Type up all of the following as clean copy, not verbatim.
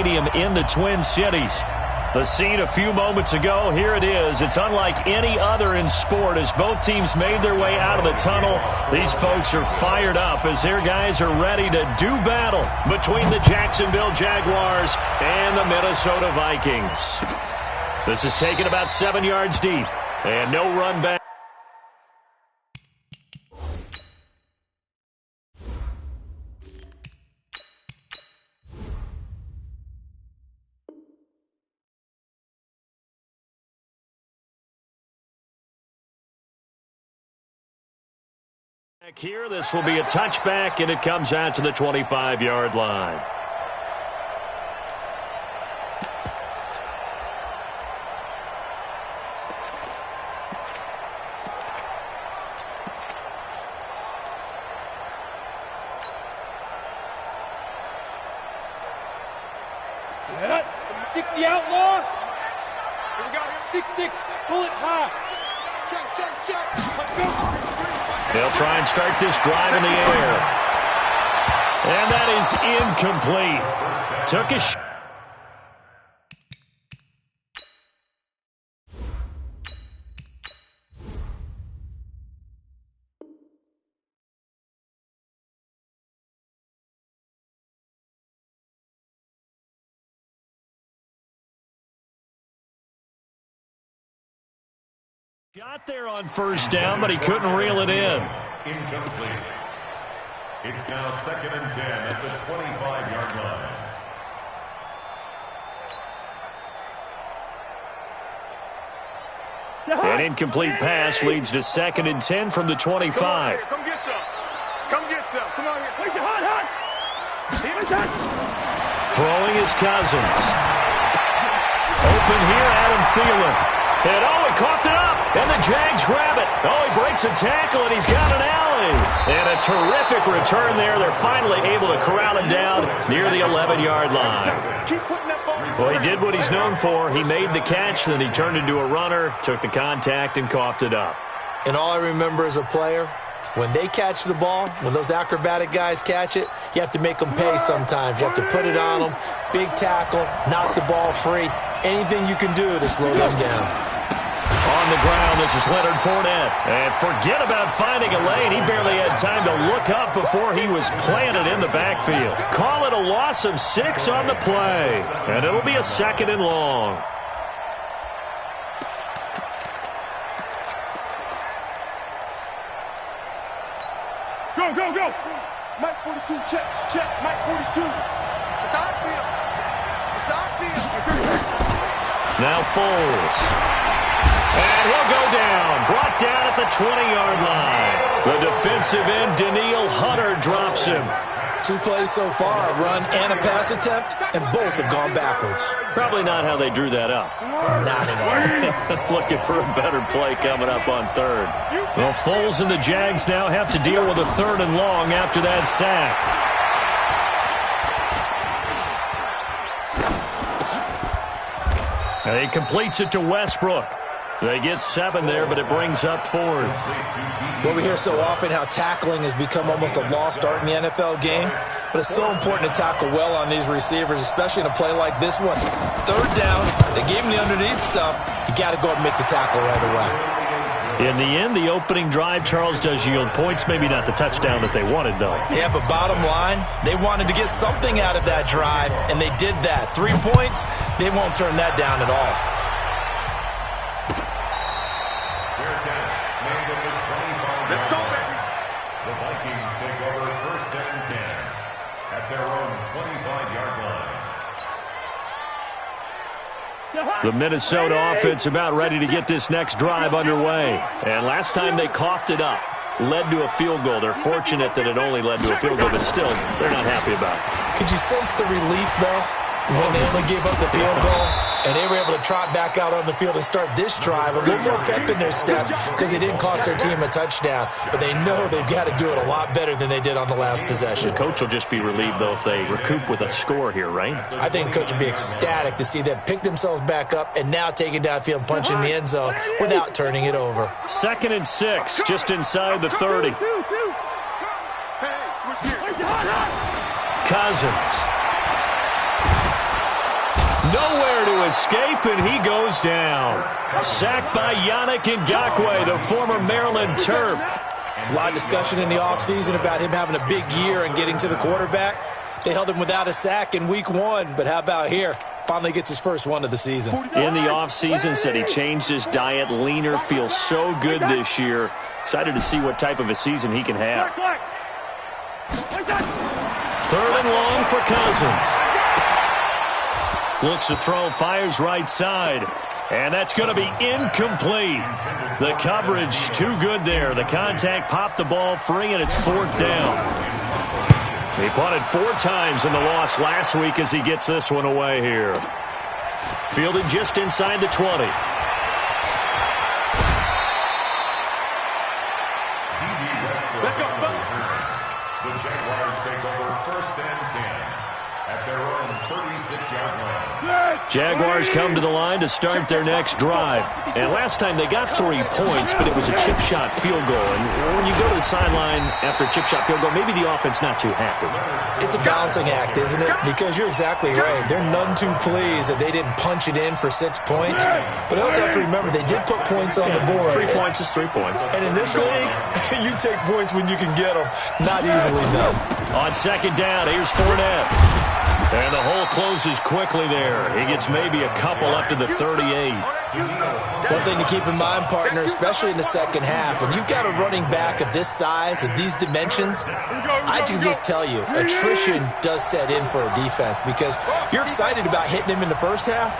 Stadium in the Twin Cities. The scene a few moments ago, here it is. It's unlike any other in sport as both teams made their way out of the tunnel. These folks are fired up as their guys are ready to do battle between the Jacksonville Jaguars and the Minnesota Vikings. This is taken about 7 yards deep and no run back. Here, this will be a touchback, and it comes out to the 25-yard line. Set up. 60 outlaw. Here we go. 6-6. Pull it high. Check. They'll try and start this drive in the air. And that is incomplete. Took a shot. Got there on first down, but he couldn't reel it in. Incomplete. It's now 2nd and 10 at the 25-yard line. An incomplete pass leads to 2nd and 10 from the 25. Come get some. Come get some. Come on here. Place it hot. Throwing is Cousins. Open here, Adam Thielen. And he coughed it up, and the Jags grab it. He breaks a tackle, and he's got an alley. And a terrific return there. They're finally able to corral him down near the 11-yard line. Well, he did what he's known for. He made the catch, then he turned into a runner, took the contact, and coughed it up. And all I remember as a player, when they catch the ball, when those acrobatic guys catch it, you have to make them pay sometimes. You have to put it on them, big tackle, knock the ball free, anything you can do to slow them down. On the ground, this is Leonard Fournette. And forget about finding a lane. He barely had time to look up before he was planted in the backfield. Call it a loss of 6 on the play. And it'll be a 2nd and long. Go. Mike 42, check. Mike 42. It's outfield. Now Foles. And he'll go down. Brought down at the 20-yard line. The defensive end, Danielle Hunter, drops him. 2 plays so far, a run and a pass attempt, and both have gone backwards. Probably not how they drew that up. Not at all. Looking for a better play coming up on 3rd. Well, Foles and the Jags now have to deal with a 3rd and long after that sack. And he completes it to Westbrook. They get 7 there, but it brings up 4th. Well, we hear so often how tackling has become almost a lost art in the NFL game, but it's so important to tackle well on these receivers, especially in a play like this one. 3rd down, they gave him the underneath stuff. You got to go and make the tackle right away. In the end, the opening drive, Charles, does yield points. Maybe not the touchdown that they wanted, though. Yeah, but bottom line, they wanted to get something out of that drive, and they did that. 3 points, they won't turn that down at all. Let's go, baby. The Vikings take over 1st and 10 at their own 25-yard line. The Minnesota offense about ready to get this next drive underway. And last time they coughed it up, led to a field goal. They're fortunate that it only led to a field goal, but still, they're not happy about it. Could you sense the relief, though, when they only gave up the field goal? And they were able to trot back out on the field and start this drive a little more pep in their step because it didn't cost their team a touchdown. But they know they've got to do it a lot better than they did on the last possession. The coach will just be relieved, though, if they recoup with a score here, right? I think the coach will be ecstatic to see them pick themselves back up and now take it downfield and punch in the end zone without turning it over. 2nd and 6, just inside the 30. Cousins. Nowhere to escape, and he goes down. Sacked by Yannick Ngakoue, the former Maryland Terp. There's a lot of discussion in the offseason about him having a big year and getting to the quarterback. They held him without a sack in week 1, but how about here? Finally gets his first one of the season. In the offseason, said he changed his diet, leaner, feels so good this year. Excited to see what type of a season he can have. 3rd and long for Cousins. Looks to throw, fires right side. And that's going to be incomplete. The coverage too good there. The contact popped the ball free, and it's 4th down. He punted 4 times in the loss last week as he gets this one away here. Fielded just inside the 20. Let's go. The Jaguars take over 1st and 10 at their own 36-yard line. Jaguars come to the line to start their next drive. And last time they got 3 points, but it was a chip shot field goal. And when you go to the sideline after a chip shot field goal, maybe the offense not too happy. It's a balancing act, isn't it? Because you're exactly right. They're none too pleased that they didn't punch it in for 6 points. But I also have to remember they did put points on the board. 3 points is 3 points. And in this league, you take points when you can get them. Not easily done. On 2nd down, here's Fournette. And the hole closes quickly there. He gets maybe a couple up to the 38. One thing to keep in mind, partner, especially in the second half, when you've got a running back of this size, of these dimensions, I can just tell you, attrition does set in for a defense because you're excited about hitting him in the first half.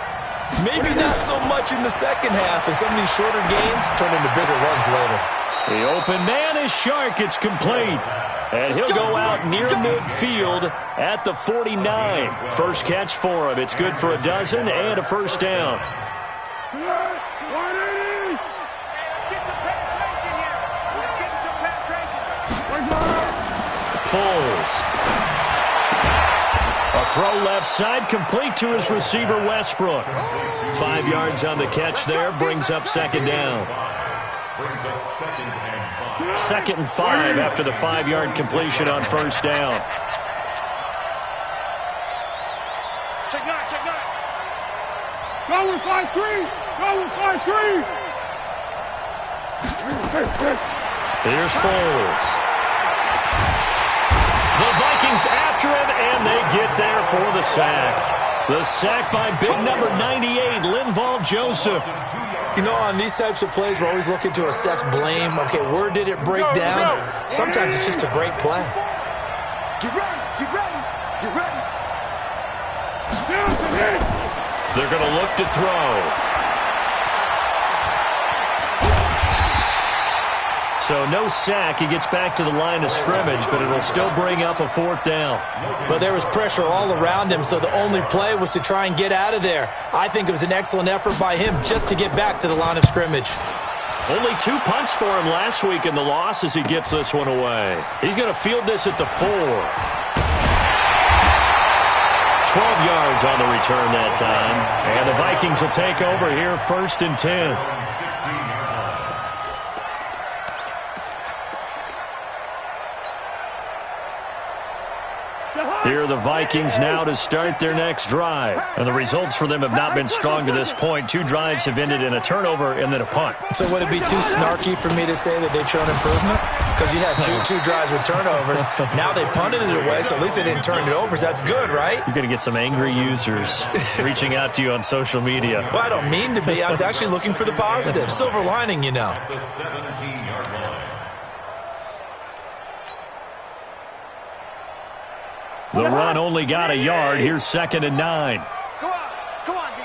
Maybe not so much in the second half, and some of these shorter gains turn into bigger runs later. The open man is Shark. It's complete. And he'll go out near midfield at the 49. First catch for him. It's good for a dozen and a 1st down. Foles. A throw left side, complete to his receiver, Westbrook. 5 yards on the catch there, brings up 2nd down. Brings up 2nd and 5. 2nd and 5 after the 5-yard completion on 1st down. Check 9. Go with 5-3. Here's Foles. The Vikings after him, and they get there for the sack. The sack by big number 98, Linval Joseph. You know, on these types of plays, we're always looking to assess blame. Okay, where did it break down? Sometimes it's just a great play. Get ready. They're going to look to throw. So no sack. He gets back to the line of scrimmage, but it'll still bring up a 4th down. But there was pressure all around him, so the only play was to try and get out of there. I think it was an excellent effort by him just to get back to the line of scrimmage. Only 2 punts for him last week in the loss as he gets this one away. He's going to field this at the 4. 12 yards on the return that time. And the Vikings will take over here 1st and 10. Here are the Vikings now to start their next drive. And the results for them have not been strong to this point. 2 drives have ended in a turnover and then a punt. So would it be too snarky for me to say that they've shown improvement? Because you had two drives with turnovers. Now they punted it away, so at least they didn't turn it over. So that's good, right? You're going to get some angry users reaching out to you on social media. Well, I don't mean to be. I was actually looking for the positive. Silver lining, you know. The 17-yard line. The run only got a yard. Here's 2nd and 9. Come on, D.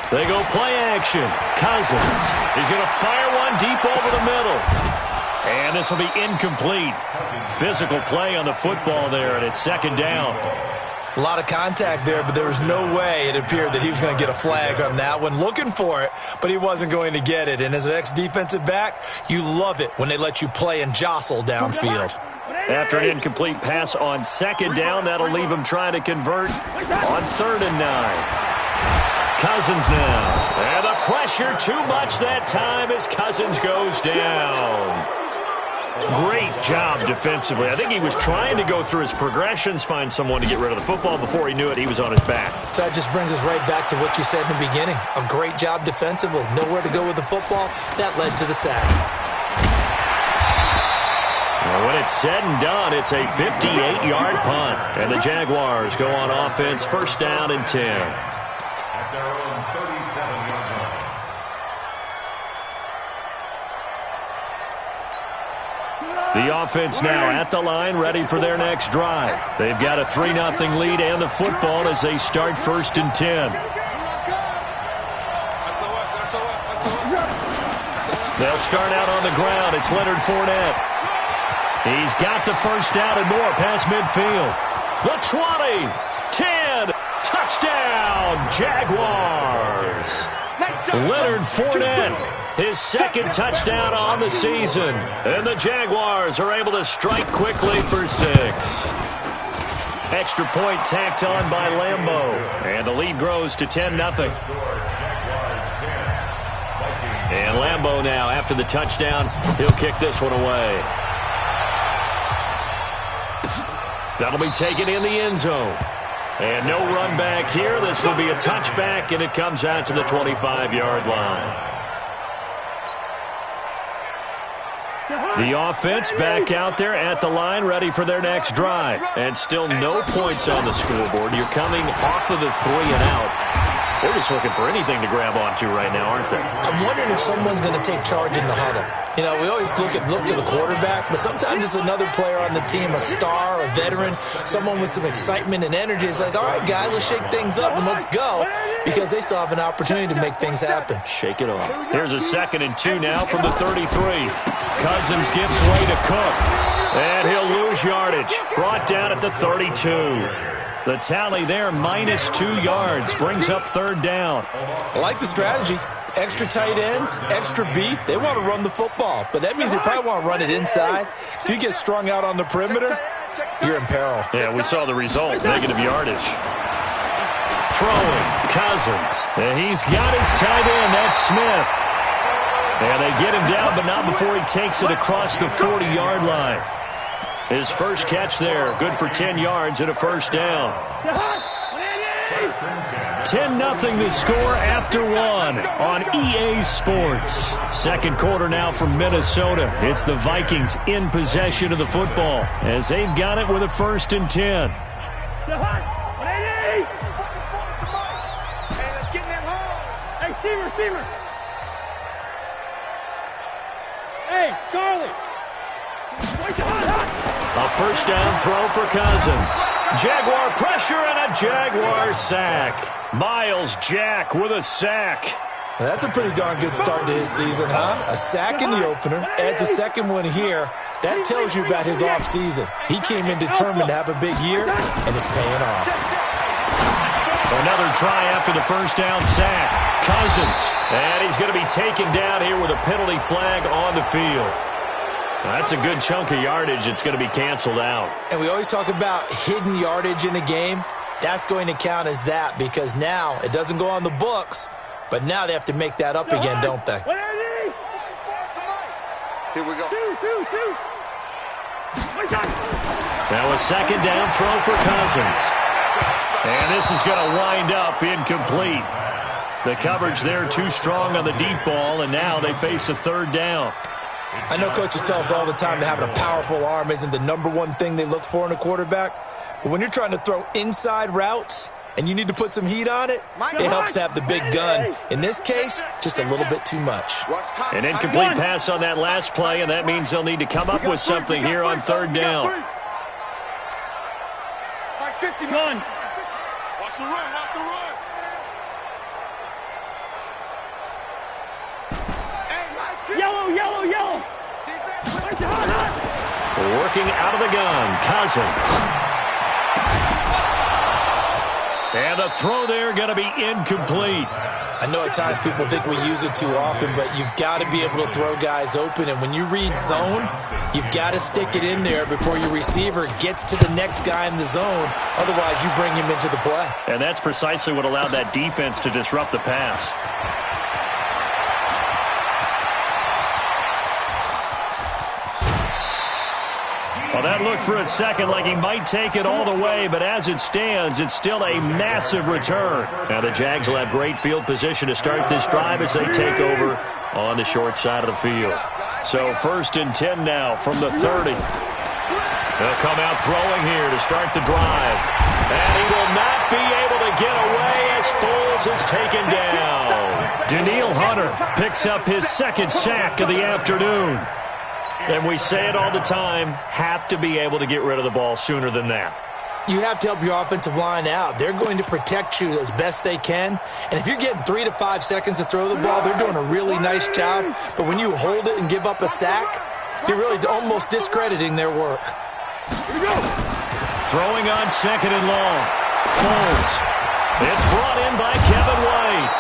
They go play action. Cousins. He's going to fire one deep over the middle. And this will be incomplete. Physical play on the football there, and it's 2nd down. A lot of contact there, but there was no way it appeared that he was going to get a flag on that one. Looking for it, but he wasn't going to get it. And as an ex-defensive back, you love it when they let you play and jostle downfield. After an incomplete pass on 2nd down, that'll leave him trying to convert on 3rd and 9. Cousins now. And the pressure too much that time as Cousins goes down. Great job defensively. I think he was trying to go through his progressions, find someone to get rid of the football. Before he knew it, he was on his back. So that just brings us right back to what you said in the beginning. A great job defensively. Nowhere to go with the football. That led to the sack. Well, when it's said and done, it's a 58-yard punt. And the Jaguars go on offense, first down and 10. At their own 37-yard line. The offense now at the line, ready for their next drive. They've got a 3-0 lead and the football as they start first and 10. They'll start out on the ground. It's Leonard Fournette. He's got the first down and more past midfield. The 20, 10, touchdown, Jaguars. Leonard Fournette. His second touchdown on the season. And the Jaguars are able to strike quickly for 6. Extra point tacked on by Lambeau. And the lead grows to 10-0. And Lambeau now, after the touchdown, he'll kick this one away. That'll be taken in the end zone. And no run back here. This will be a touchback, and it comes out to the 25-yard line. The offense back out there at the line, ready for their next drive. And still no points on the scoreboard. You're coming off of the 3 and out. They're just looking for anything to grab onto right now, aren't they? I'm wondering if someone's going to take charge in the huddle. You know, we always look to the quarterback, but sometimes it's another player on the team, a star, a veteran, someone with some excitement and energy. It's like, all right, guys, let's shake things up and let's go, because they still have an opportunity to make things happen. Shake it off. Here's a 2nd and 2 now from the 33. Cousins gives way to Cook, and he'll lose yardage. Brought down at the 32. The tally there, -2 yards, brings up 3rd down. I like the strategy. Extra tight ends, extra beef. They want to run the football, but that means they probably want to run it inside. If you get strung out on the perimeter, you're in peril. Yeah, we saw the result, negative yardage. Throwing, Cousins. And he's got his tight end, that's Smith. And they get him down, but not before he takes it across the 40-yard line. His first catch there, good for 10 yards and a first down. 10-0 the score after 1 on EA Sports. Second quarter now from Minnesota. It's the Vikings in possession of the football as they've got it with a 1st and 10. Hey, Charlie. A first down throw for Cousins. Jaguar pressure and a Jaguar sack. Miles Jack with a sack. Well, that's a pretty darn good start to his season, huh? A sack in the opener, adds a second one here. That tells you about his offseason. He came in determined to have a big year, and it's paying off. Another try after the first down sack. Cousins, and he's going to be taken down here with a penalty flag on the field. That's a good chunk of yardage. It's going to be canceled out. And we always talk about hidden yardage in a game. That's going to count as that because now it doesn't go on the books, but now they have to make that up again, don't they? Here we go. Now a second down throw for Cousins. And this is going to wind up incomplete. The coverage there too strong on the deep ball, and now they face a 3rd down. I know coaches tell us all the time that having a powerful arm isn't the #1 thing they look for in a quarterback. But when you're trying to throw inside routes and you need to put some heat on it, it helps to have the big gun. In this case, just a little bit too much. An incomplete pass on that last play, and that means they'll need to come up with something here on 3rd down. 51. Watch the run, watch the run. Yellow, yellow, yellow. Working out of the gun, Cousins. And the throw there going to be incomplete. I know at times people think we use it too often, but you've got to be able to throw guys open. And when you read zone, you've got to stick it in there before your receiver gets to the next guy in the zone. Otherwise, you bring him into the play. And that's precisely what allowed that defense to disrupt the pass. Well, that looked for a second like he might take it all the way, but as it stands, it's still a massive return. Now the Jags will have great field position to start this drive as they take over on the short side of the field. So 1st and 10 now from the 30. They'll come out throwing here to start the drive. And he will not be able to get away as Foles is taken down. Danielle Hunter picks up his 2nd sack of the afternoon. And we say it all the time, have to be able to get rid of the ball sooner than that. You have to help your offensive line out. They're going to protect you as best they can. And if you're getting 3 to 5 seconds to throw the ball, they're doing a really nice job. But when you hold it and give up a sack, you're really almost discrediting their work. Here we go. Throwing on 2nd and long. Foles. It's brought in by Kevin White.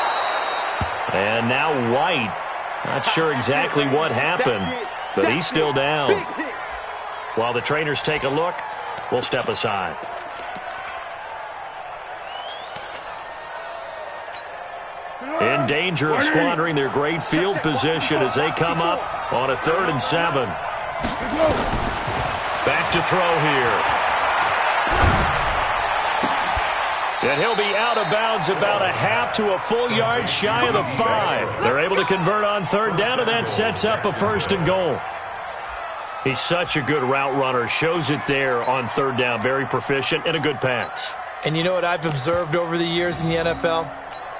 And now White. Not sure exactly what happened, but he's still down. While the trainers take a look, we'll step aside. In danger of squandering their great field position as they come up on a 3rd and 7. Back to throw here. And he'll be out of bounds about a half to a full yard shy of the 5. They're able to convert on 3rd down, and that sets up a 1st and goal. He's such a good route runner. Shows it there on 3rd down. Very proficient and a good pass. And you know what I've observed over the years in the NFL?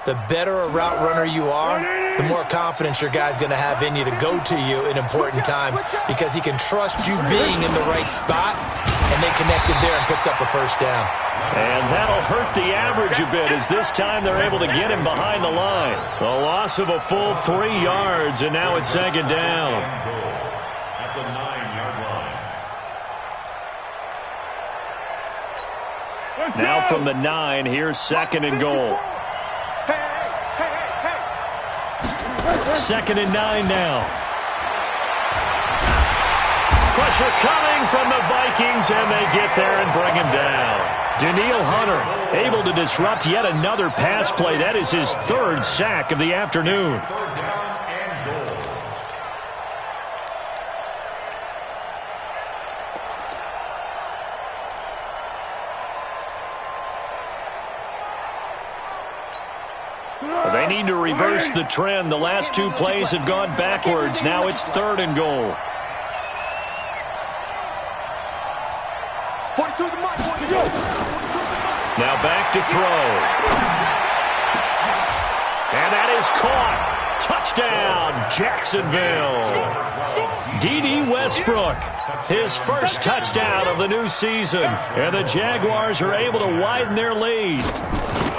The better a route runner you are, the more confidence your guy's going to have in you to go to you in important times because he can trust you being in the right spot, and they connected there and picked up a 1st down. And that'll hurt the average a bit as this time they're able to get him behind the line. A loss of a full 3 yards, and now it's 2nd down. At the 9-yard line. Now from the 9, here's 2nd and goal. 2nd and 9 now. Pressure coming from the Vikings, and they get there and bring him down. Danielle Hunter able to disrupt yet another pass play. That is his 3rd sack of the afternoon. 3rd down and goal. They need to reverse the trend. The last 2 plays have gone backwards. Now it's 3rd and goal. 42 to Mike. Now back to throw. And that is caught. Touchdown, Jacksonville. D.D. Westbrook, his 1st touchdown of the new season. And the Jaguars are able to widen their lead.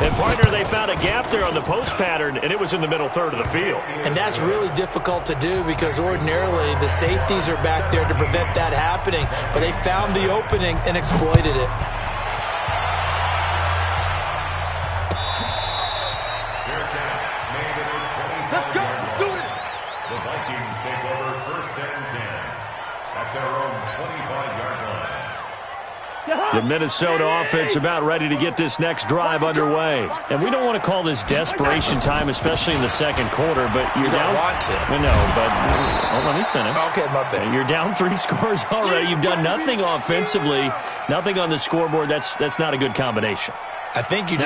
And, partner, they found a gap there on the post pattern, and it was in the middle 3rd of the field. And that's really difficult to do because ordinarily the safeties are back there to prevent that happening. But they found the opening and exploited it. Let's go. Do it. The Vikings take over 1st and 10 at their own 25-yard line. The Minnesota offense about ready to get this next drive underway. And we don't want to call this desperation time, especially in the 2nd quarter, but you're down. Want to. No, but let me finish. Okay, my bad. You're down 3 scores already. You've done nothing offensively, nothing on the scoreboard. That's not a good combination. I think you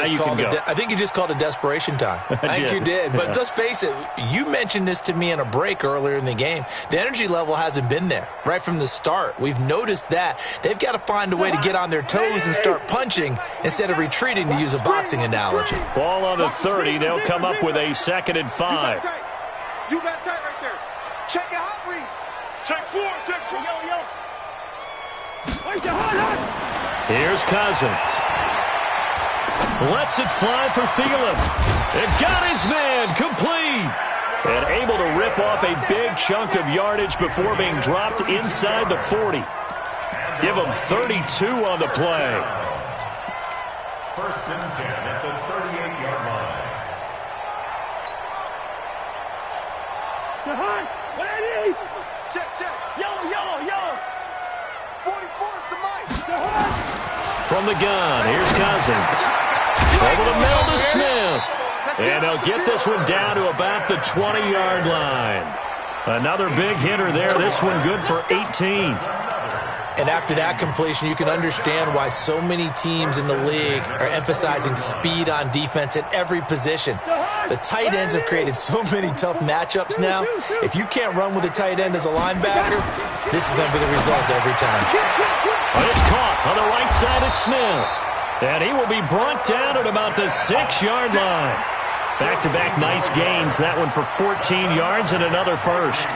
just called it desperation time. I think you did. But let's face it, you mentioned this to me in a break earlier in the game. The energy level hasn't been there right from the start. We've noticed that. They've got to find a way to get on their toes and start punching instead of retreating, to use a boxing analogy. Ball on the 30. They'll come up with a 2nd and 5. You got tight right there. Check your hot read. Check 4. Check 4. Here's Cousins. Lets it fly for Thielen. It got his man complete. And able to rip off a big chunk of yardage before being dropped inside the 40. Give him 32 on the play. 1st and 10 at the 38-yard line. Check, check. Yellow. 44 is the mic. From the gun, here's Cousins. Over the middle to Smith. And they'll get this one down to about the 20-yard line. Another big hitter there. This one good for 18. And after that completion, you can understand why so many teams in the league are emphasizing speed on defense at every position. The tight ends have created so many tough matchups now. If you can't run with a tight end as a linebacker, this is going to be the result every time. And it's caught on the right side at Smith. And he will be brought down at about the 6-yard line. Back-to-back nice gains. That one for 14 yards and another first.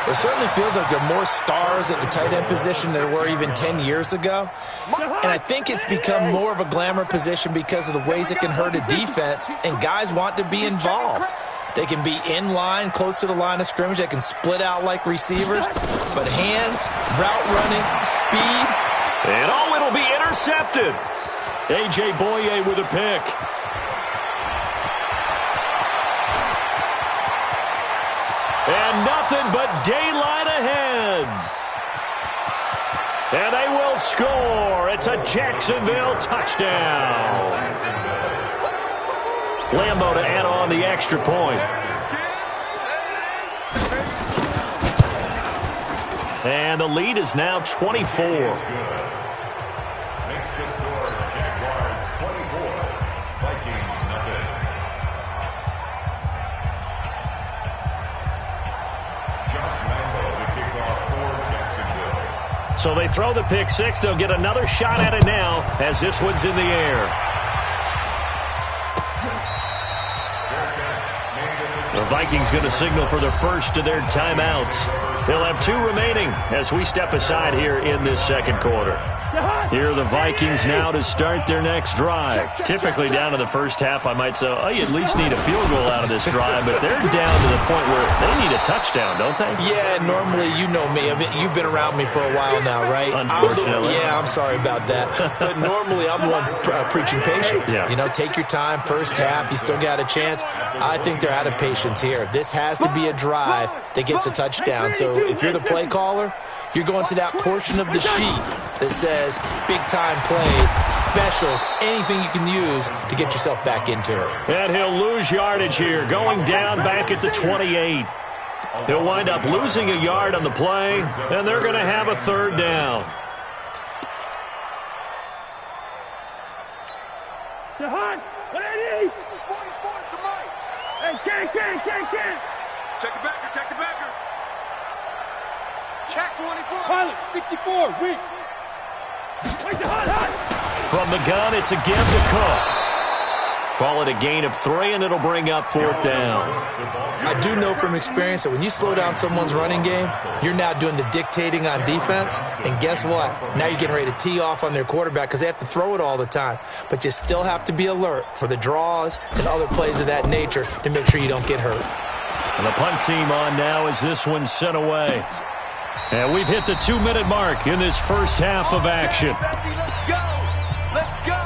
It certainly feels like there are more stars at the tight end position than there were even 10 years ago. And I think it's become more of a glamour position because of the ways it can hurt a defense, and guys want to be involved. They can be in line, close to the line of scrimmage. They can split out like receivers. But hands, route running, speed. And it'll be intercepted. A.J. Boye with a pick. And nothing but daylight ahead. And they will score. It's a Jacksonville touchdown. Lambo to add on the extra point. And the lead is now 24. Makes the score Jaguars 24, Vikings nothing. Josh Lambo to kick off for Jacksonville. So they throw the pick six. They'll get another shot at it now as this one's in the air. The Vikings going to signal for the first of their timeouts. They'll have 2 remaining as we step aside here in this second quarter. Here are the Vikings now to start their next drive. Typically down in the first half, I might say, oh, you at least need a field goal out of this drive, but they're down to the point where they need a touchdown, don't they? Yeah, normally, you know me. I mean, you've been around me for a while now, right? Unfortunately. I'm sorry about that. But normally, I'm the one preaching patience. Yeah. You know, take your time. First half, you still got a chance. I think they're out of patience here. This has to be a drive that gets a touchdown. So if you're the play caller, you're going to that portion of the sheet that says big-time plays, specials, anything you can use to get yourself back into it. And he'll lose yardage here, going down back at the 28. He'll wind up losing a yard on the play, and they're going to have a third down. Jahan, what I need? 44 to Mike. Hey, can't. Check the backer, check the backer. Check 24. Pilot, 64, weak. Wait, Jahan. From the gun, it's a give to Cook. Call it a gain of 3, and it'll bring up 4th down. I do know from experience that when you slow down someone's running game, you're now doing the dictating on defense. And guess what? Now you're getting ready to tee off on their quarterback because they have to throw it all the time. But you still have to be alert for the draws and other plays of that nature to make sure you don't get hurt. And the punt team on now as this one's sent away. And we've hit the 2-minute mark in this first half of action. Let's go. Let's go.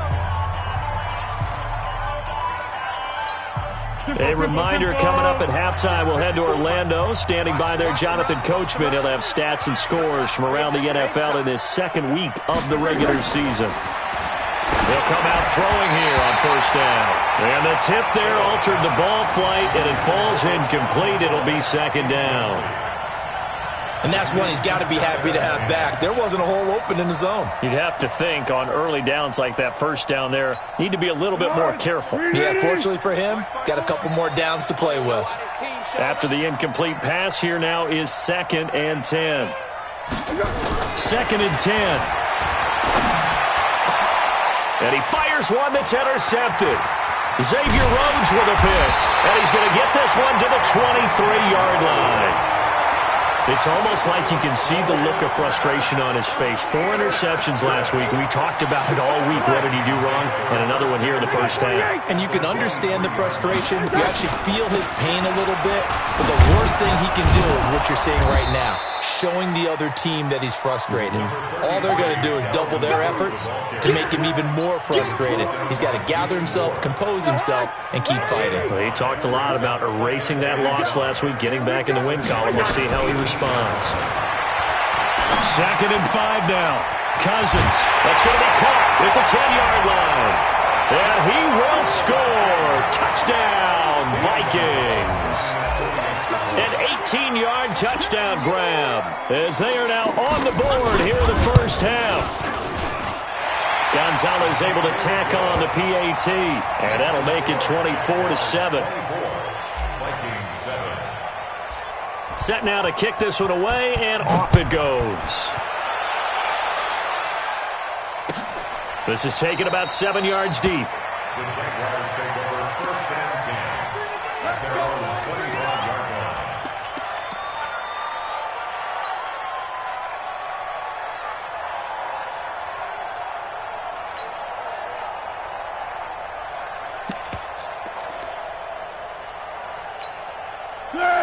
A reminder coming up at halftime, we'll head to Orlando. Standing by there, Jonathan Coachman. He'll have stats and scores from around the NFL in this second week of the regular season. They'll come out throwing here on first down. And the tip there altered the ball flight, and it falls incomplete. It'll be second down. And that's one he's got to be happy to have back. There wasn't a hole open in the zone. You'd have to think on early downs like that first down there, need to be a little bit more careful. Yeah, fortunately for him, got a couple more downs to play with. After the incomplete pass, here now is 2nd and 10. 2nd and 10. And he fires one that's intercepted. Xavier Rhodes with a pick. And he's going to get this one to the 23-yard line. It's almost like you can see the look of frustration on his face. 4 interceptions last week. We talked about it all week. What did he do wrong? And another one here in the first half. And you can understand the frustration. You actually feel his pain a little bit. But the worst thing he can do is what you're seeing right now, showing the other team that he's frustrated. All they're going to do is double their efforts to make him even more frustrated. He's got to gather himself, compose himself, and keep fighting. Well, he talked a lot about erasing that loss last week, getting back in the win column. We'll see how he responds. 2nd and 5 now. Cousins. That's going to be caught at the 10-yard line. And he will score. Touchdown, Vikings. An 18-yard touchdown grab as they are now on the board here in the first half. Gonzalez able to tack on the PAT, and that'll make it 24-7. Set now to kick this one away, and off it goes. This is taken about 7 yards deep. The Jaguars take over first and 10 at their own 25-yard line.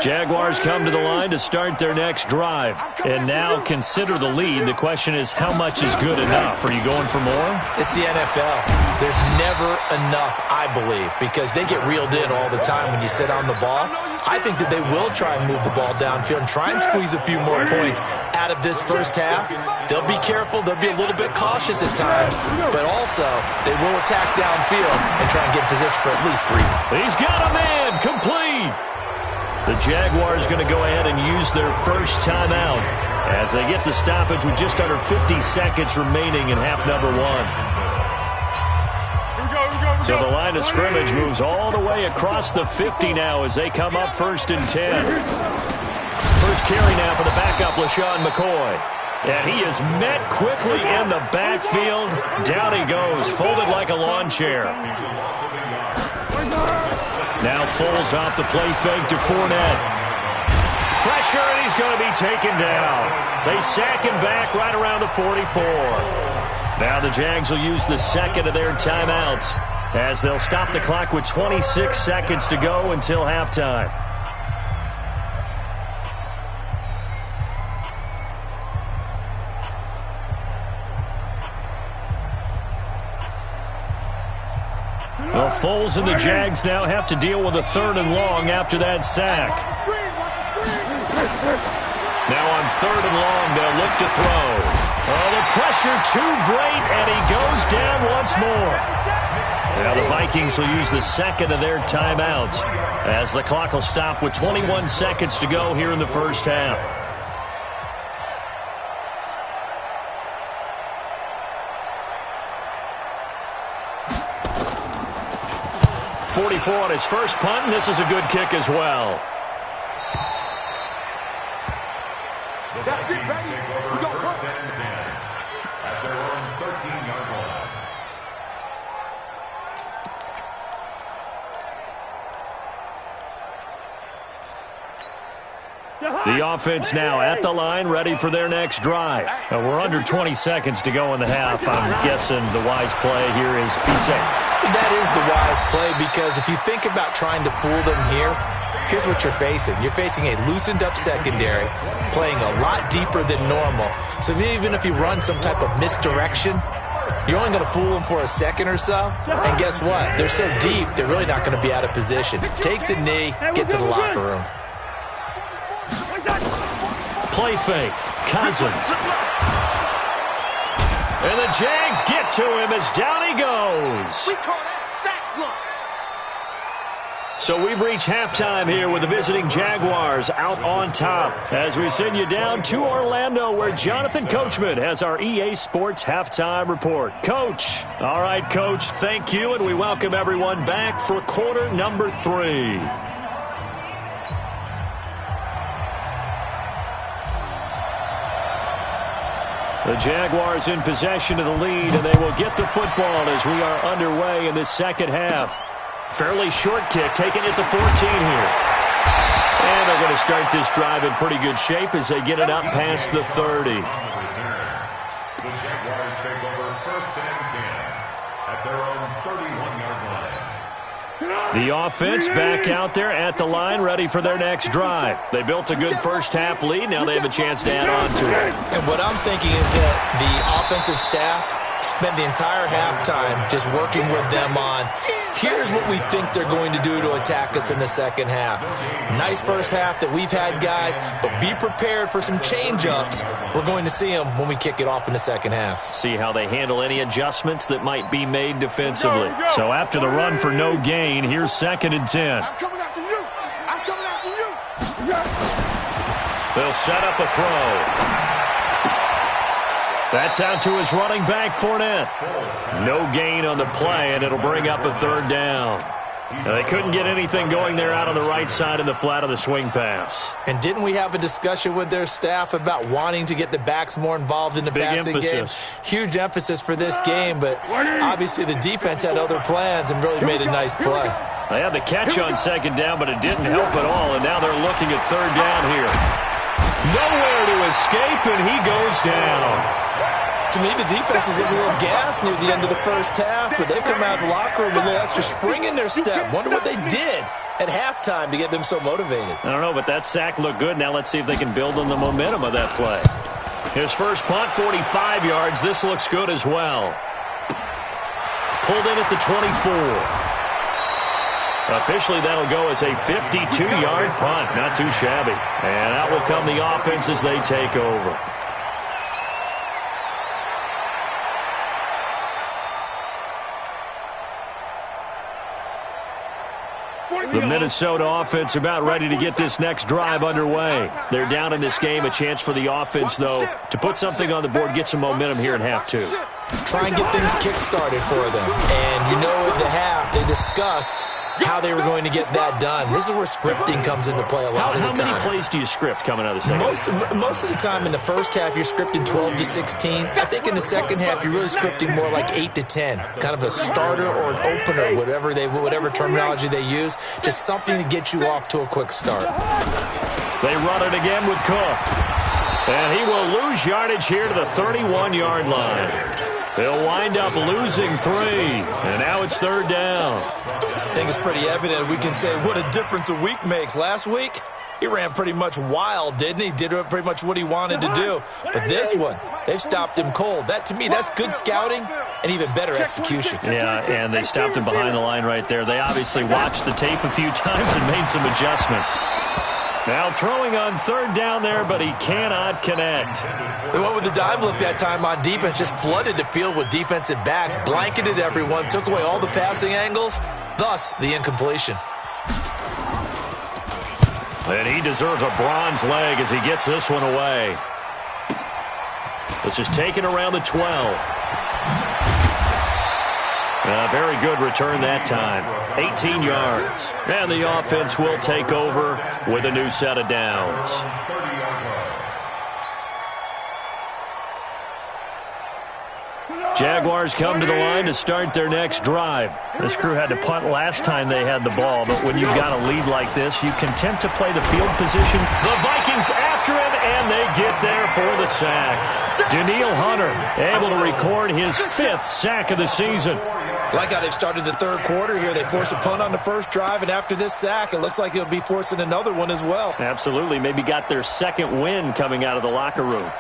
Jaguars come to the line to start their next drive. And now consider the lead. The question is, how much is good enough? Are you going for more? It's the NFL. There's never enough, I believe, because they get reeled in all the time when you sit on the ball. I think that they will try and move the ball downfield and try and squeeze a few more points out of this first half. They'll be careful. They'll be a little bit cautious at times, but also they will attack downfield and try and get in position for at least 3. He's got a man. Complete. The Jaguars going to go ahead and use their first timeout as they get the stoppage with just under 50 seconds remaining in half number 1. So the line of scrimmage moves all the way across the 50 now as they come up first and 10. First carry now for the backup, LaShawn McCoy. And he is met quickly in the backfield. Down he goes, folded like a lawn chair. Now Foles off the play fake to Fournette. Pressure, and he's going to be taken down. They sack him back right around the 44. Now the Jags will use the second of their timeouts as they'll stop the clock with 26 seconds to go until halftime. Well, Foles and the Jags now have to deal with a 3rd and long after that sack. Now on 3rd and long, they'll look to throw. Oh, the pressure too great, and he goes down once more. Now the Vikings will use the second of their timeouts as the clock will stop with 21 seconds to go here in the first half. 44 on his first punt, and this is a good kick as well. The Vikings take over first and 10 at their own 13-yard line. The offense now at the line, ready for their next drive. We're under 20 seconds to go in the half. I'm guessing the wise play here is be safe. That is the wise play, because if you think about trying to fool them here, here's what you're facing. You're facing a loosened up secondary, playing a lot deeper than normal. So even if you run some type of misdirection, you're only going to fool them for a second or so. And guess what? They're so deep, they're really not going to be out of position. Take the knee, get to the locker room. Play fake. Cousins. And the Jags get to him as down he goes. We call that sack lunch. So we've reached halftime here with the visiting Jaguars out on top as we send you down to Orlando where Jonathan Coachman has our EA Sports halftime report. Coach. All right, Coach, thank you, and we welcome everyone back for quarter number 3. The Jaguars in possession of the lead, and they will get the football as we are underway in the second half. Fairly short kick, taken at the 14 here. And they're going to start this drive in pretty good shape as they get it up past the 30. The Jaguars take over first and 10 at their own 31-yard line. The offense back out there at the line, ready for their next drive. They built a good first half lead. Now they have a chance to add on to it. And what I'm thinking is that the offensive staff spent the entire halftime just working with them on, here's what we think they're going to do to attack us in the second half. Nice first half that we've had, guys, but be prepared for some change-ups. We're going to see them when we kick it off in the second half. See how they handle any adjustments that might be made defensively. So after the run for no gain, here's 2nd and 10. I'm coming after you. I'm coming after you. They'll set up a throw. That's out to his running back, Fournette. No gain on the play, and it'll bring up a third down. Now, they couldn't get anything going there out on the right side in the flat of the swing pass. And didn't we have a discussion with their staff about wanting to get the backs more involved in the passing game? Huge emphasis for this game, but obviously the defense had other plans and really made a nice play. They had the catch on second down, but it didn't help at all, and now they're looking at third down here. Nowhere to escape, and he goes down. To me, the defense was a little gassed near the end of the first half, but they've come out of the locker room with a little extra spring in their step. Wonder what they did at halftime to get them so motivated. I don't know, but that sack looked good. Now let's see if they can build on the momentum of that play. His first punt, 45 yards. This looks good as well. Pulled in at the 24. Officially, that'll go as a 52-yard punt. Not too shabby. And out will come the offense as they take over. The Minnesota offense about ready to get this next drive underway. They're down in this game. A chance for the offense, though, to put something on the board, get some momentum here in half two. Try and get things kick-started for them. And you know at the half, they discussed how they were going to get that done. This is where scripting comes into play a lot of the time. How many plays do you script coming out of the second half? Most of the time in the first half, you're scripting 12 to 16. I think in the second half, you're really scripting more like 8 to 10. Kind of a starter or an opener, whatever terminology they use. Just something to get you off to a quick start. They run it again with Cook. And he will lose yardage here to the 31-yard line. They'll wind up losing 3. And now it's third down. I think it's pretty evident. We can say what a difference a week makes. Last week, he ran pretty much wild, didn't he? Did pretty much what he wanted to do. But this one, they've stopped him cold. That, to me, that's good scouting and even better execution. Yeah, and they stopped him behind the line right there. They obviously watched the tape a few times and made some adjustments. Now throwing on third down there, but he cannot connect. They went with the dime look that time on defense, just flooded the field with defensive backs, blanketed everyone, took away all the passing angles, thus the incompletion. And he deserves a bronze leg as he gets this one away. This is taken around the 12. Very good return that time. 18 yards. And the offense will take over with a new set of downs. Jaguars come to the line to start their next drive. This crew had to punt last time they had the ball, but when you've got a lead like this, you content to play the field position. The Vikings after him, and they get there for the sack. Danielle Hunter able to record his 5th sack of the season. Like how they've started the third quarter here. They force a punt on the first drive, and after this sack, it looks like they'll be forcing another one as well. Absolutely. Maybe got their second win coming out of the locker room.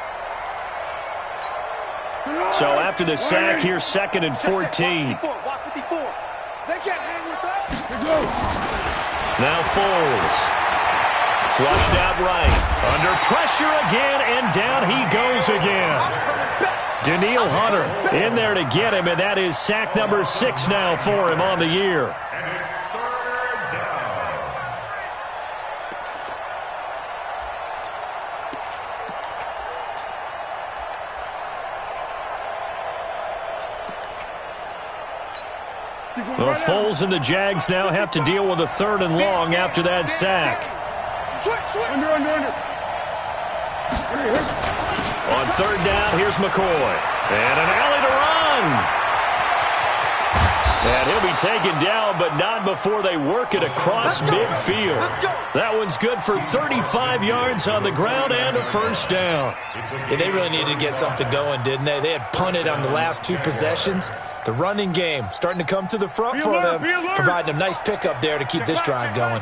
So after the sack, here's 2nd and 14. They can't hang with that. Now Foles. Flushed out right. Under pressure again, and down he goes again. Danielle Hunter in there to get him, and that is sack number 6 now for him on the year. And it's third down. Well, Foles and the Jags now have to deal with a 3rd and long after that sack. Under. On 3rd down, here's McCoy. And an alley to run. And he'll be taken down, but not before they work it across midfield. That one's good for 35 yards on the ground and a first down. Yeah, they really needed to get something going, didn't they? They had punted on the last 2 possessions. The running game starting to come to the front for them, providing a nice pickup there to keep this drive going.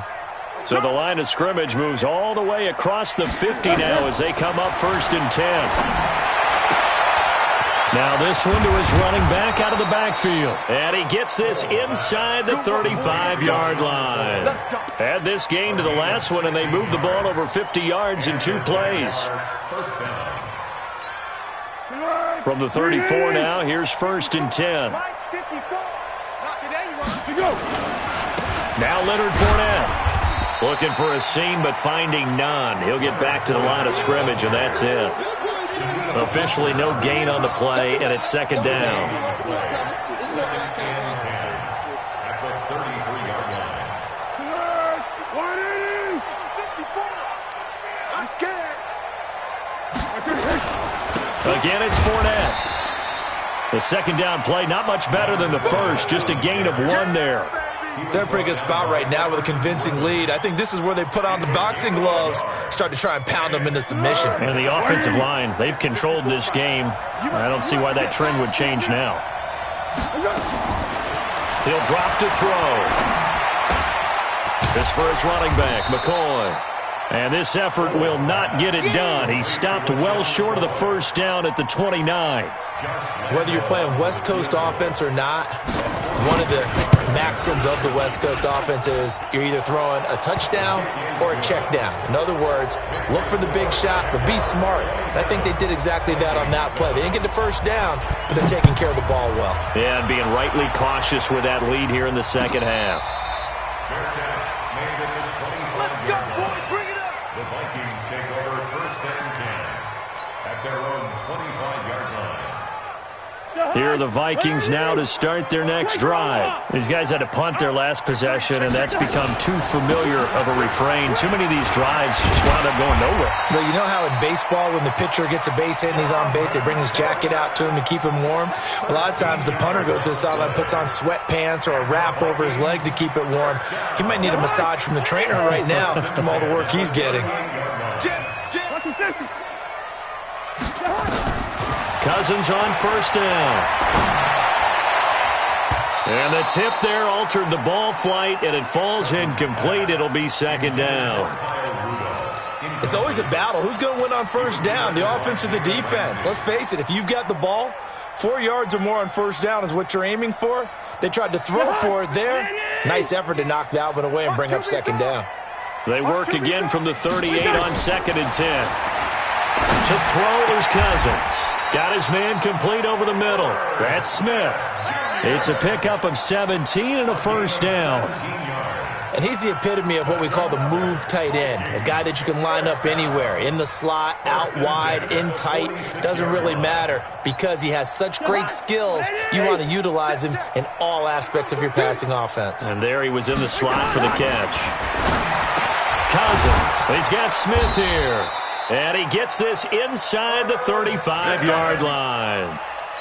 So the line of scrimmage moves all the way across the 50 now as they come up 1st and 10. Now this one to his running back out of the backfield. And he gets this inside the 35-yard line. Add this gain to the last one, and they move the ball over 50 yards in 2 plays. From the 34 now, here's 1st and 10. Now Leonard Fournette. Looking for a seam, but finding none. He'll get back to the line of scrimmage, and that's it. Officially no gain on the play, and it's second down. Again, it's Fournette. The second down play, not much better than the first, just a gain of 1 there. They're in a pretty good spot right now with a convincing lead. I think this is where they put on the boxing gloves, start to try and pound them into submission. And the offensive line, they've controlled this game. I don't see why that trend would change now. He'll drop to throw. This for his running back, McCoy. And this effort will not get it done. He stopped well short of the first down at the 29. Whether you're playing West Coast offense or not, one of the maxims of the West Coast offense is you're either throwing a touchdown or a check down. In other words, look for the big shot, but be smart. I think they did exactly that on that play. They didn't get the first down, but they're taking care of the ball well. Yeah, and being rightly cautious with that lead here in the second half. Let's go, boys. Bring it up. The Vikings take over first and 10 at their own 25-yard line. Here are the Vikings now to start their next drive. These guys had to punt their last possession, and that's become too familiar of a refrain. Too many of these drives just wound up going nowhere. But you know how in baseball, when the pitcher gets a base hit and he's on base, they bring his jacket out to him to keep him warm? A lot of times the punter goes to the sideline, puts on sweatpants or a wrap over his leg to keep it warm. He might need a massage from the trainer right now from all the work he's getting. Cousins on first down. And the tip there altered the ball flight, and it falls incomplete. It'll be second down. It's always a battle. Who's going to win on first down, the offense or the defense? Let's face it, if you've got the ball, 4 yards or more on first down is what you're aiming for. They tried to throw for it there. Nice effort to knock that one away and bring up second down. They work again from the 38 on second and 10. To throw is Cousins. Got his man complete over the middle. That's Smith. It's a pickup of 17 and a first down. And he's the epitome of what we call the move tight end. A guy that you can line up anywhere. In the slot, out wide, in tight. Doesn't really matter because he has such great skills. You want to utilize him in all aspects of your passing offense. And there he was in the slot for the catch. Cousins. He's got Smith here. And he gets this inside the 35-yard line.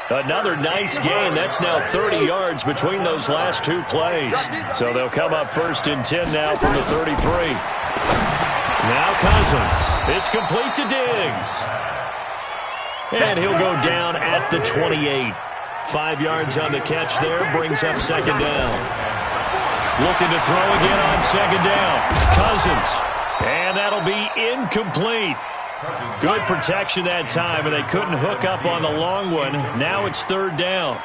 Another nice gain. That's now 30 yards between those last two plays. So they'll come up first and 10 now from the 33. Now Cousins. It's complete to Diggs. And he'll go down at the 28. 5 yards on the catch there. Brings up second down. Looking to throw again on second down. Cousins. And that'll be incomplete. Good protection that time, and they couldn't hook up on the long one. Now it's third down.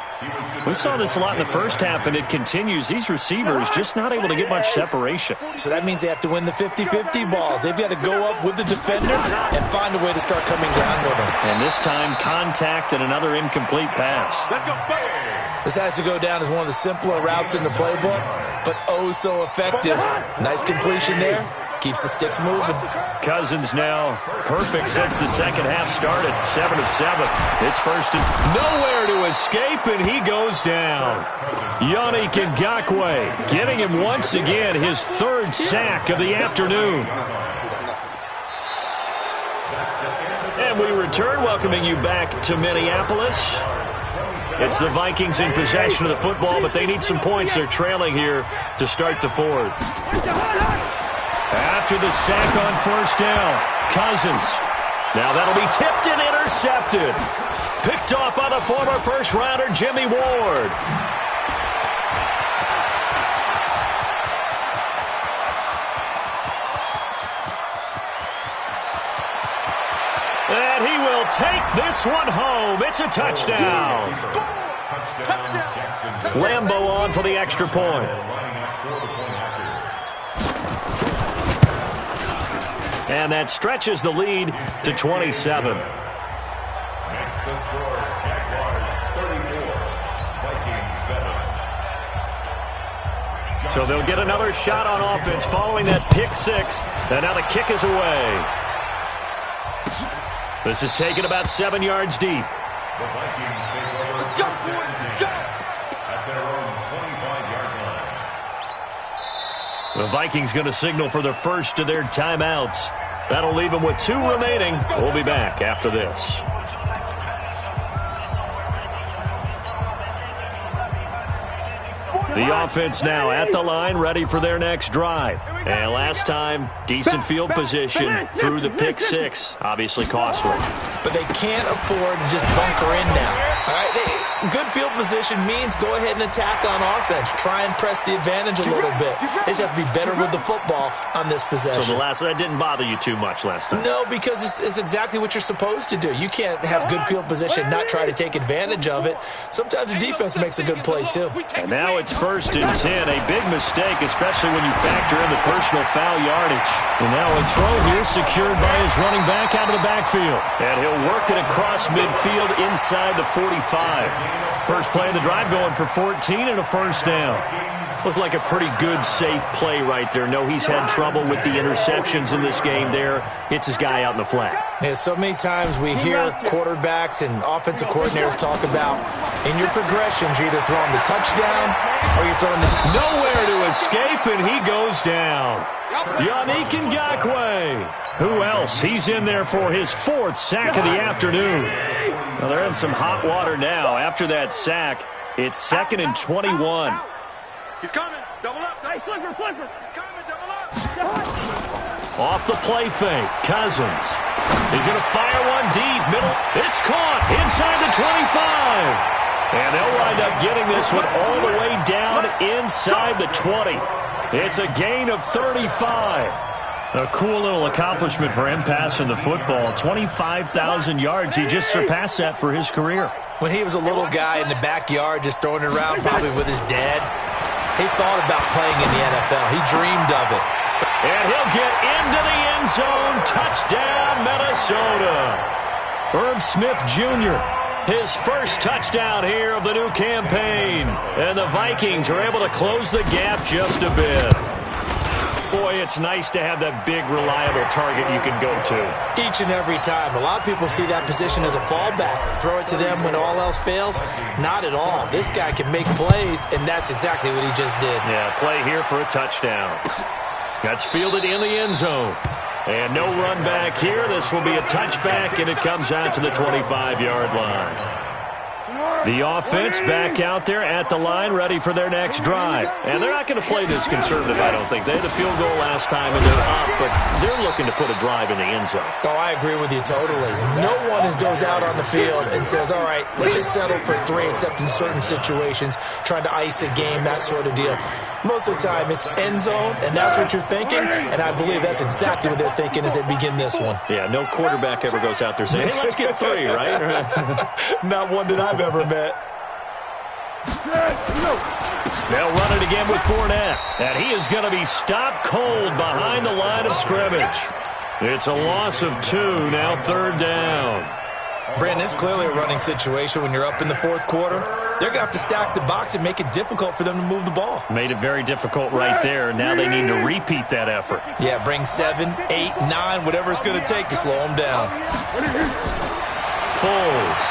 We saw this a lot in the first half, and it continues. These receivers just not able to get much separation. So that means they have to win the 50-50 balls. They've got to go up with the defender and find a way to start coming down with them. And this time, contact and another incomplete pass. Let's go. This has to go down as one of the simpler routes in the playbook, but oh so effective. Nice completion there. Keeps the sticks moving. Cousins now perfect since the second half started. 7 of 7. It's first and nowhere to escape, and he goes down. Yannick Ngakoue getting him once again his third sack of the afternoon. And we return, welcoming you back to Minneapolis. It's the Vikings in possession of the football, but they need some points. They're trailing here to start the fourth. After the sack on first down, Cousins. Now that'll be tipped and intercepted. Picked off by the former first-rounder Jimmy Ward. And he will take this one home. It's a touchdown. Lambo on for the extra point. And that stretches the lead to 27. Makes the score Jaguars 34, Vikings 7. So they'll get another shot on offense following that pick six. And now the kick is away. This is taken about 7 yards deep. The Vikings take over Let's go, first boys. and Let's 10 go. at their own 25-yard line. The Vikings going to signal for the first of their timeouts. That'll leave them with 2 remaining. We'll be back after this. The offense now at the line, ready for their next drive. And last time, decent field position through the pick six. Obviously costly. But they can't afford to just bunker in now. All right, good field position means go ahead and attack on offense. Try and press the advantage a little bit. They just have to be better with the football on this possession. So that didn't bother you too much last time? No, because it's exactly what you're supposed to do. You can't have good field position, not try to take advantage of it. Sometimes the defense makes a good play, too. And now it's 1st and 10. A big mistake, especially when you factor in the personal foul yardage. And now a throw here secured by his running back out of the backfield. And he'll work it across midfield inside the 45. First play of the drive going for 14 and a first down. Looked like a pretty good, safe play right there. No, he's had trouble with the interceptions in this game there. Hits his guy out in the flat. Yeah, so many times we hear quarterbacks and offensive coordinators talk about in your progressions, you're either throwing the touchdown or you're throwing the... Nowhere to escape, and he goes down. Yannick Ngakoue. Who else? He's in there for his 4th sack of the afternoon. Well, they're in some hot water now. After that sack, it's 2nd and 21. He's coming. Double up. Hey, flipper. He's coming. Double up. Off the play fake, Cousins. He's going to fire one deep, middle. It's caught inside the 25. And they'll wind up getting this one all the way down inside the 20. It's a gain of 35. A cool little accomplishment for him passing the football. 25,000 yards. He just surpassed that for his career. When he was a little guy in the backyard just throwing it around probably with his dad, he thought about playing in the NFL. He dreamed of it. And he'll get into the end zone. Touchdown, Minnesota. Herb Smith Jr., his first touchdown here of the new campaign. And the Vikings are able to close the gap just a bit. Boy, it's nice to have that big, reliable target you can go to. Each and every time. A lot of people see that position as a fallback. Throw it to them when all else fails. Not at all. This guy can make plays, and that's exactly what he just did. Yeah, play here for a touchdown. That's fielded in the end zone. And no run back here. This will be a touchback, and it comes out to the 25-yard line. The offense back out there at the line, ready for their next drive. And they're not going to play this conservative, I don't think. They had a field goal last time, and they're up, but they're looking to put a drive in the end zone. Oh, I agree with you totally. No one goes out on the field and says, all right, let's just settle for 3, except in certain situations, trying to ice a game, that sort of deal. Most of the time, it's end zone, and that's what you're thinking, and I believe that's exactly what they're thinking as they begin this one. Yeah, no quarterback ever goes out there saying, hey, let's get 3, right? Not one that I've ever met. They'll run it again with Fournette, and he is going to be stopped cold behind the line of scrimmage. It's a loss of 2, now 3rd down. Brandon, it's clearly a running situation when you're up in the 4th quarter. They're going to have to stack the box and make it difficult for them to move the ball. Made it very difficult right there. Now they need to repeat that effort. Yeah, bring 7, 8, 9, whatever it's going to take to slow them down. Foles.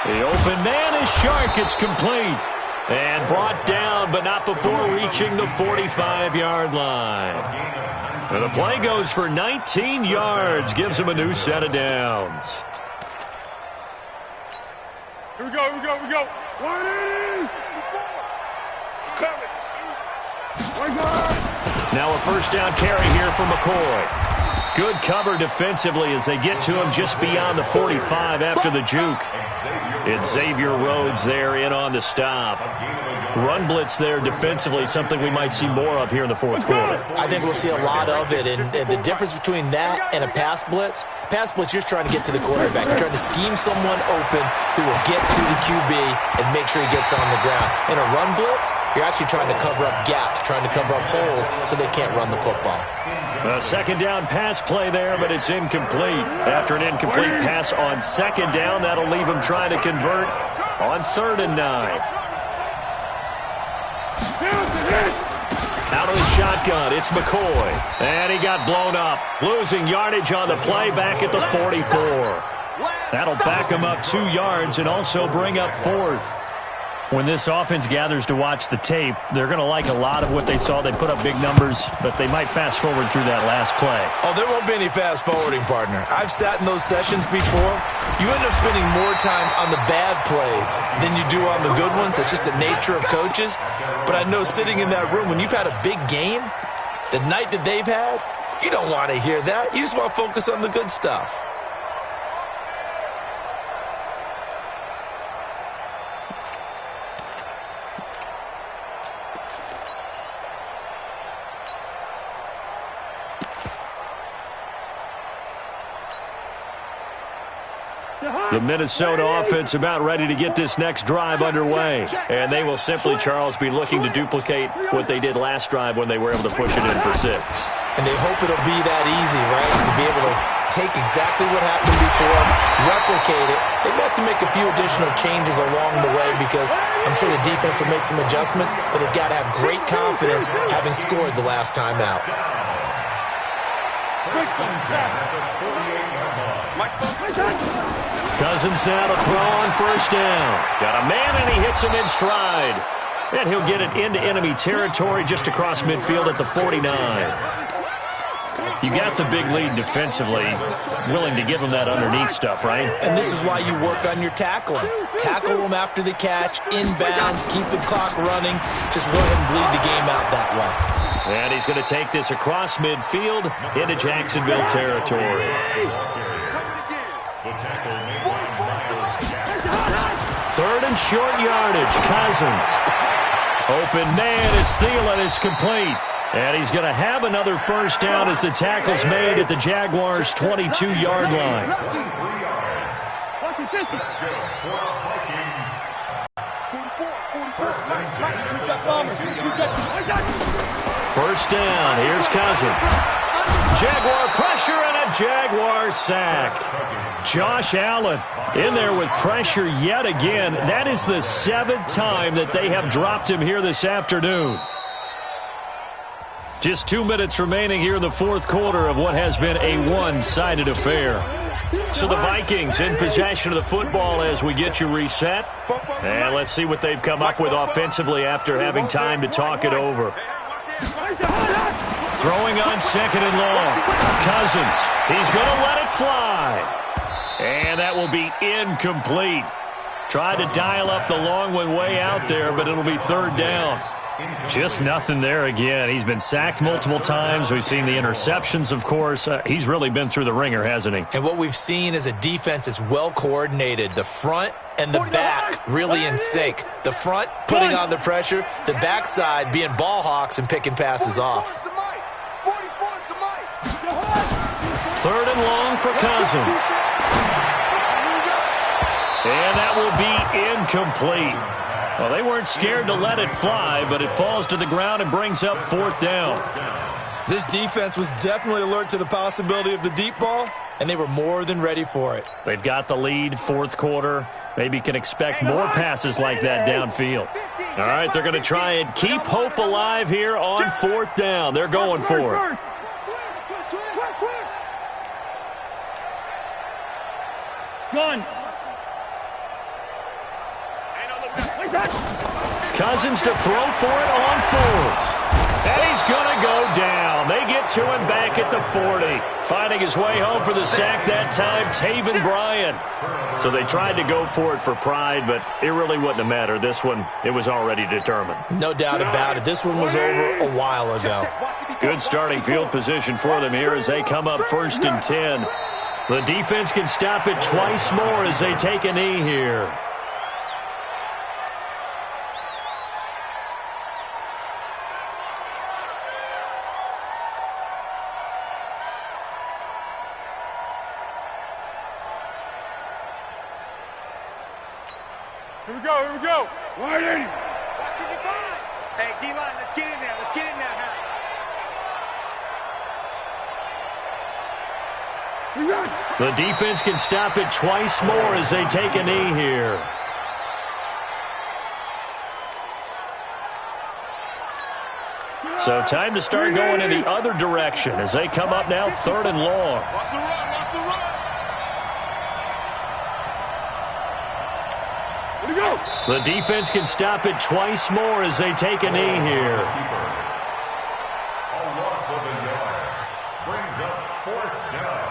The open man is Shark. It's complete. And brought down, but not before reaching the 45-yard line. So the play goes for 19 yards. Gives him a new set of downs. Here we go. 180. Now a first down carry here for McCoy. Good cover defensively as they get to him just beyond the 45 after the juke. It's Xavier Rhodes there in on the stop. Run blitz there defensively, something we might see more of here in the 4th quarter. I think we'll see a lot of it, and the difference between that and a pass blitz, you're just trying to get to the quarterback. You're trying to scheme someone open who will get to the QB and make sure he gets on the ground. In a run blitz, you're actually trying to cover up gaps, trying to cover up holes so they can't run the football. A 2nd down pass play there, but it's incomplete. After an incomplete pass on 2nd down, that'll leave him trying to convert on 3rd and 9. Out of the shotgun, it's McCoy. And he got blown up, losing yardage on the play back at the 44. That'll back him up 2 yards and also bring up 4th. When this offense gathers to watch the tape, they're going to like a lot of what they saw. They put up big numbers, but they might fast forward through that last play. Oh, there won't be any fast forwarding, partner. I've sat in those sessions before. You end up spending more time on the bad plays than you do on the good ones. It's just the nature of coaches. But I know sitting in that room, when you've had a big game, the night that they've had, you don't want to hear that. You just want to focus on the good stuff. The Minnesota offense about ready to get this next drive underway. And they will simply, Charles, be looking to duplicate what they did last drive when they were able to push it in for 6. And they hope it'll be that easy, right? To be able to take exactly what happened before, replicate it. They may have to make a few additional changes along the way because I'm sure the defense will make some adjustments, but they've got to have great confidence having scored the last time out. Cousins now to throw on first down. Got a man, and he hits him in stride. And he'll get it into enemy territory just across midfield at the 49. You got the big lead defensively, willing to give them that underneath stuff, right? And this is why you work on your tackling. Tackle them after the catch, inbounds, keep the clock running. Just go ahead and bleed the game out that way. And he's going to take this across midfield into Jacksonville territory. Third and short yardage, Cousins. Open man is Thielen. It's complete. And he's going to have another first down as the tackle's made at the Jaguars' 22-yard line. First down, here's Cousins. Jaguar pressure and a Jaguar sack. Josh Allen in there with pressure yet again. That is the 7th time that they have dropped him here this afternoon. Just 2 minutes remaining here in the 4th quarter of what has been a one-sided affair. So the Vikings in possession of the football as we get you reset. And let's see what they've come up with offensively after having time to talk it over. Throwing on 2nd and long. Cousins, he's going to let it fly. And that will be incomplete. Tried to dial up the long one way out there, but it'll be 3rd down. Just nothing there again. He's been sacked multiple times. We've seen the interceptions, of course. He's really been through the ringer, hasn't he? And what we've seen is a defense that's well coordinated. The front and the back really in sync. The front putting on the pressure, the backside being ball hawks and picking passes off. 3rd and long for Cousins. And that will be incomplete. Well, they weren't scared to let it fly, but it falls to the ground and brings up 4th down. This defense was definitely alert to the possibility of the deep ball, and they were more than ready for it. They've got the lead, 4th quarter. Maybe can expect more passes like that downfield. All right, they're going to try and keep hope alive here on 4th down. They're going for it. Gun. Cousins to throw for it on 4th. And he's going to go down. They get to him back at the 40. Finding his way home for the sack that time, Taven Bryan. So they tried to go for it for pride, but it really wouldn't have mattered. This one, it was already determined. No doubt about it. This one was over a while ago. Good starting field position for them here as they come up 1st and 10. The defense can stop it twice more as they take a knee here. Here we go, here we go. Wide in. Hey, D-line, let's get in there. Let's get in there now. The defense can stop it twice more as they take a knee here. So time to start going in the other direction as they come up now 3rd and long. Watch the run, watch the run. Let it go. The defense can stop it twice more as they take a knee here. A loss of a yard brings up 4th down.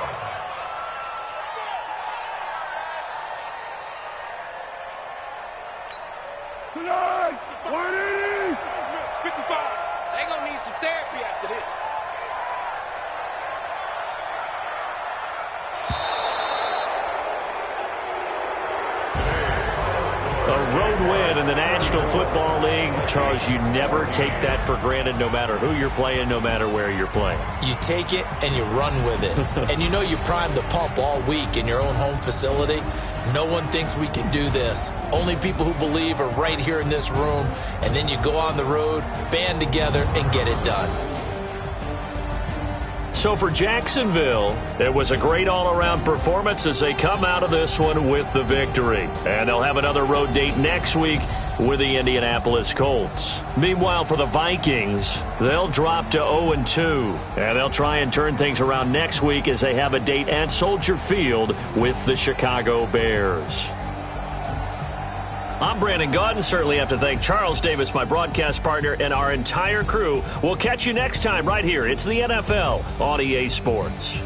Tonight, 180. 55. They're going to need some therapy after this. A road win in the National Football League. Charles, you never take that for granted no matter who you're playing, no matter where you're playing. You take it and you run with it. And you know you primed the pump all week in your own home facility. No one thinks we can do this. Only people who believe are right here in this room. And then you go on the road, band together, and get it done. So for Jacksonville, it was a great all-around performance as they come out of this one with the victory. And they'll have another road date next week with the Indianapolis Colts. Meanwhile, for the Vikings, they'll drop to 0-2. And they'll try and turn things around next week as they have a date at Soldier Field with the Chicago Bears. I'm Brandon Gaudin. Certainly have to thank Charles Davis, my broadcast partner, and our entire crew. We'll catch you next time right here. It's the NFL on EA Sports.